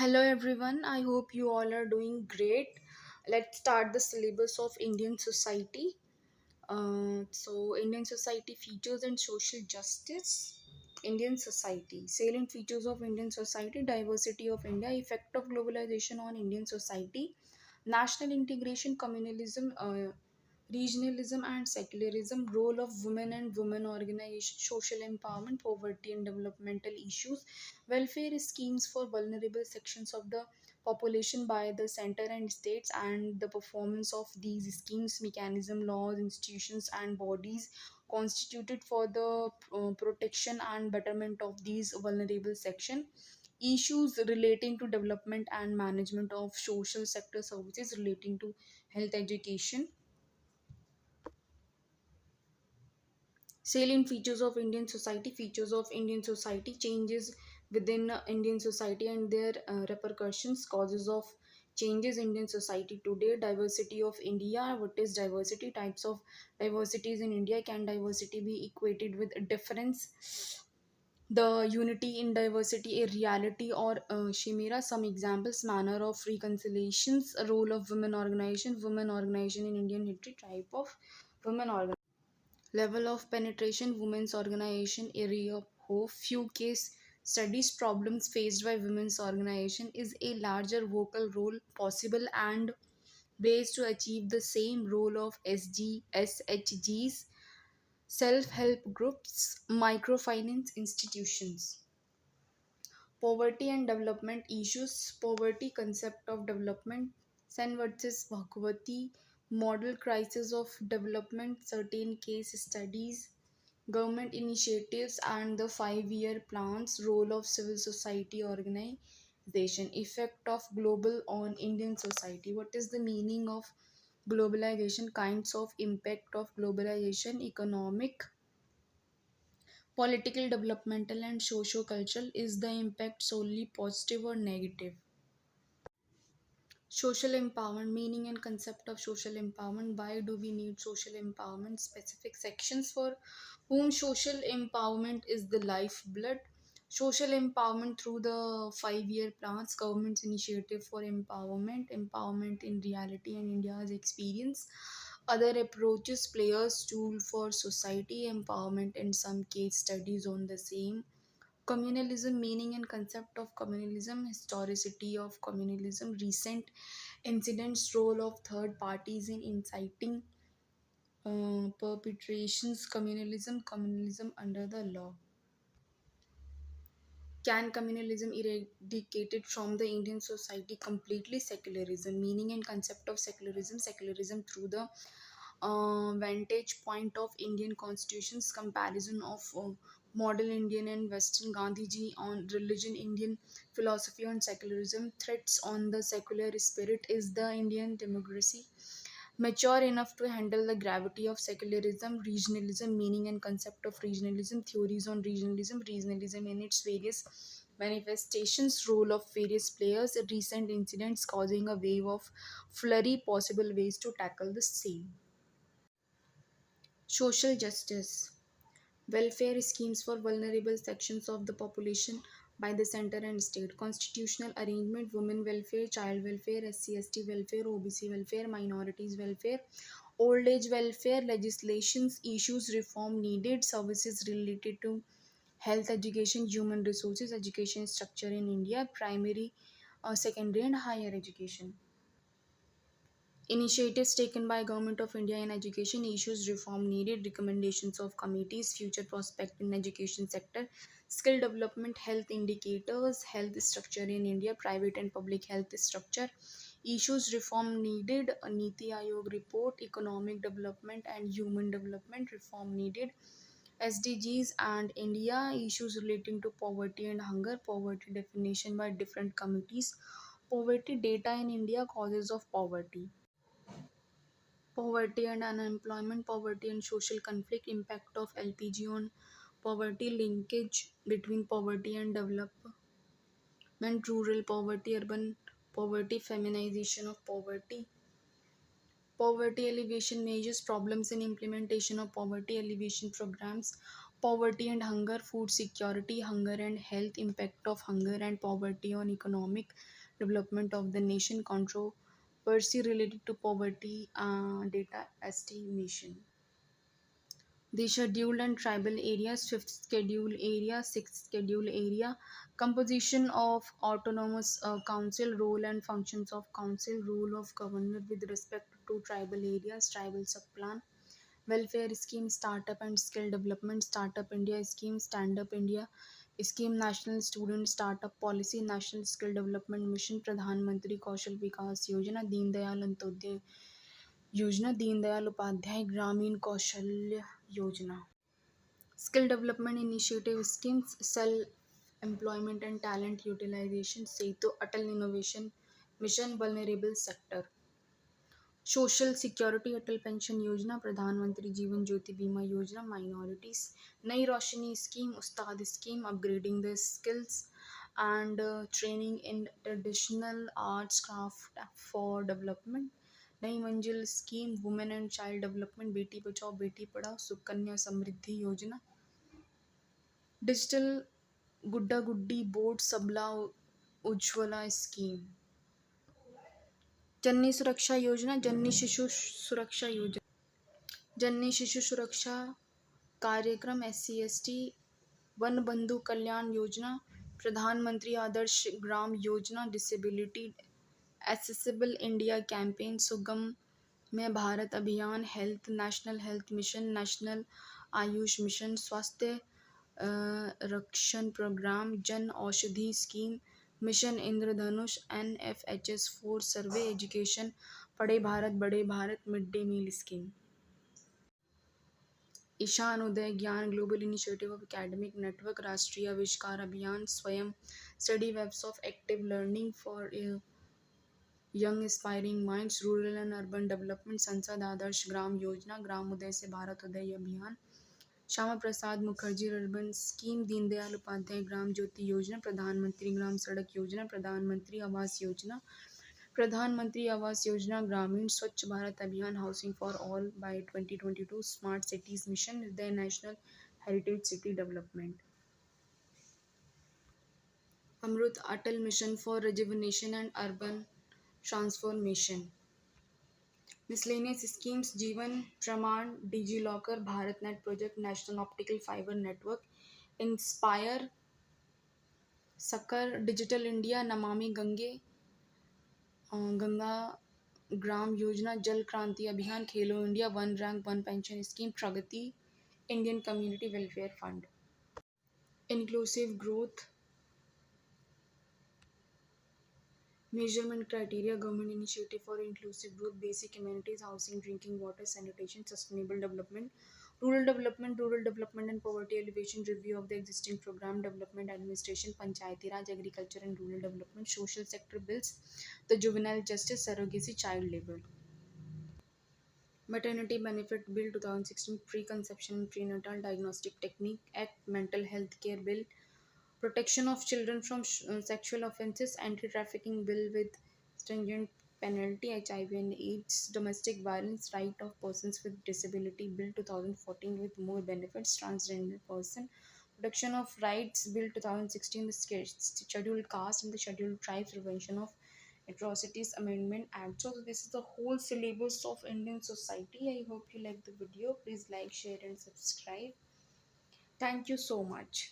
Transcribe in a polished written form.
Hello everyone, I hope you all are doing great. Let's start the syllabus of Indian society. Indian society features and social justice. Indian society, salient features of Indian society, diversity of India, effect of globalization on Indian society, national integration, communalism, regionalism and secularism, role of women and women organization, social empowerment, poverty and developmental issues, welfare schemes for vulnerable sections of the population by the center and states, and the performance of these schemes, mechanism, laws, institutions and bodies constituted for the protection and betterment of these vulnerable section, issues relating to development and management of social sector services relating to health, education. Salient features of Indian society, features of Indian society, changes within Indian society and their repercussions, causes of changes in Indian society today, diversity of India. What is diversity? Types of diversities in India. Can diversity be equated with difference? The unity in diversity, a reality or chimera? Some examples: manner of reconciliations, role of women organization in Indian history, type of women organization, level of penetration, women's organization, area of hope, few case studies, problems faced by women's organization, is a larger vocal role possible, and ways to achieve the same role of SHGs, self-help groups, microfinance institutions. Poverty and development issues, poverty concept of development, Sen versus Bhagwati, model crisis of development, certain case studies, government initiatives and the 5-year plans, role of civil society organization, effect of global on Indian society. What is the meaning of globalization? Kinds of impact of globalization: economic, political, developmental and socio-cultural. Is the impact solely positive or negative? Social empowerment, meaning and concept of social empowerment. Why do we need social empowerment? Specific sections for whom social empowerment is the lifeblood. Social empowerment through the 5-year plans, government's initiative for empowerment in reality and India's experience. Other approaches, players, tool for society empowerment, and some case studies on the same. Communalism, meaning and concept of communalism, historicity of communalism, recent incidents, role of third parties in inciting perpetrations, communalism under the law. Can communalism eradicated from the Indian society completely? Secularism, meaning and concept of secularism through the vantage point of Indian constitutions, comparison of model Indian and Western, Gandhiji on religion, Indian philosophy on secularism, threats on the secular spirit, is the Indian democracy mature enough to handle the gravity of secularism? Regionalism, meaning and concept of regionalism, theories on regionalism in its various manifestations, role of various players, recent incidents causing a wave of flurry, possible ways to tackle the same. Social justice, welfare schemes for vulnerable sections of the population by the center and state, constitutional arrangement, women welfare, child welfare, SC/ST welfare, OBC welfare, minorities welfare, old age welfare, legislations, issues, reform needed, services related to health, education, human resources, education structure in India, primary, secondary and higher education. Initiatives taken by Government of India in education, issues, reform needed, recommendations of committees, future prospect in education sector, skill development, health indicators, health structure in India, private and public health structure, issues, reform needed, a Niti Aayog report, economic development and human development, reform needed, SDGs and India, issues relating to poverty and hunger, poverty definition by different committees, poverty data in India, causes of poverty. Poverty and unemployment, poverty and social conflict, impact of LPG on poverty, linkage between poverty and development, rural poverty, urban poverty, feminization of poverty, poverty alleviation measures, problems in implementation of poverty alleviation programs, Poverty and hunger, food security, hunger and health, impact of hunger and poverty on economic development of the nation, controversy related to poverty, data estimation. The scheduled and tribal areas, fifth schedule area, sixth schedule area, composition of autonomous council, role and functions of council, role of governor with respect to tribal areas, tribal subplan, welfare scheme, startup and skill development, startup India scheme, stand up India scheme, national student startup policy, national skill development mission, Pradhan Mantri Kaushal Vikas Yojana, Deen Dayal Antyodaya योजना, दीनदयाल उपाध्याय ग्रामीण कौशल्य योजना, skill development initiative schemes, self employment and talent utilization, setu, atal innovation mission, vulnerable sector, social security, Atal pension योजना, प्रधानमंत्री जीवन ज्योति बीमा योजना, minorities, Nai Roshni scheme, Ustad scheme, upgrading the skills and training in traditional arts craft for development, नई मंजिल scheme, women and child development, Beti Bachao Beti Padhao, Sukanya Samriddhi योजना, digital गुड्डा गुड्डी board, सबला Ujjwala scheme, जननी सुरक्षा योजना, जननी शिशु सुरक्षा योजना, जननी शिशु सुरक्षा कार्यक्रम, SC ST, वन बंधु कल्याण योजना, प्रधानमंत्री Adarsh Gram Yojana, disability accessible India campaign, सुगम में Bharat Abhiyan, health, national health mission, national Ayush mission, Swasthya Rakshan programme, Jan Aushadhi scheme, mission Indradhanush, NFHS 4 survey, education, Padhe Bharat Badhe Bharat, mid day meal scheme, Ishan Uday Gyan global initiative of academic network, Rashtriya Avishkar Abhiyan, Swayam study webs of active learning for young aspiring minds, rural and urban development, Sansad Adarsh Gram Yojana, ग्राम उदय से भारत उदय अभियान, Shyama Prasad Mukherjee urban scheme, Deendayal Upadhyay Gram Jyoti योजना, प्रधानमंत्री ग्राम सड़क योजना, प्रधानमंत्री आवास योजना, प्रधानमंत्री आवास योजना ग्रामीण, Swachh Bharat Abhiyan, housing for all by 2022, smart cities mission, the national heritage city development, Amrut Atal mission for rejuvenation and urban transformation, miscellaneous schemes, Jeevan Pramaan, DigiLocker, Bharat net project, national optical fibre network, inspire, सकर, digital India, Namami Gange Ganga Gram Yojana, Jal Kranti Abhiyan, Khelo India, one rank one pension scheme, Pragati Indian community welfare fund, inclusive growth measurement criteria, government initiative for inclusive growth, basic amenities, housing, drinking water, sanitation, sustainable development, rural development and poverty alleviation, review of the existing program, development administration, panchayati raj, agriculture and rural development, social sector bills, the juvenile justice, surrogacy, child labor, maternity benefit bill 2016, preconception and prenatal diagnostic technique act, mental health care bill, protection of children from sexual offences, anti-trafficking bill with stringent penalty, HIV and AIDS, domestic violence, right of persons with disability bill 2014 with more benefits, transgender person, protection of rights bill 2016, the scheduled caste and the scheduled tribes, prevention of atrocities amendment act. So this is the whole syllabus of Indian society. I hope you like the video. Please like, share and subscribe. Thank you so much.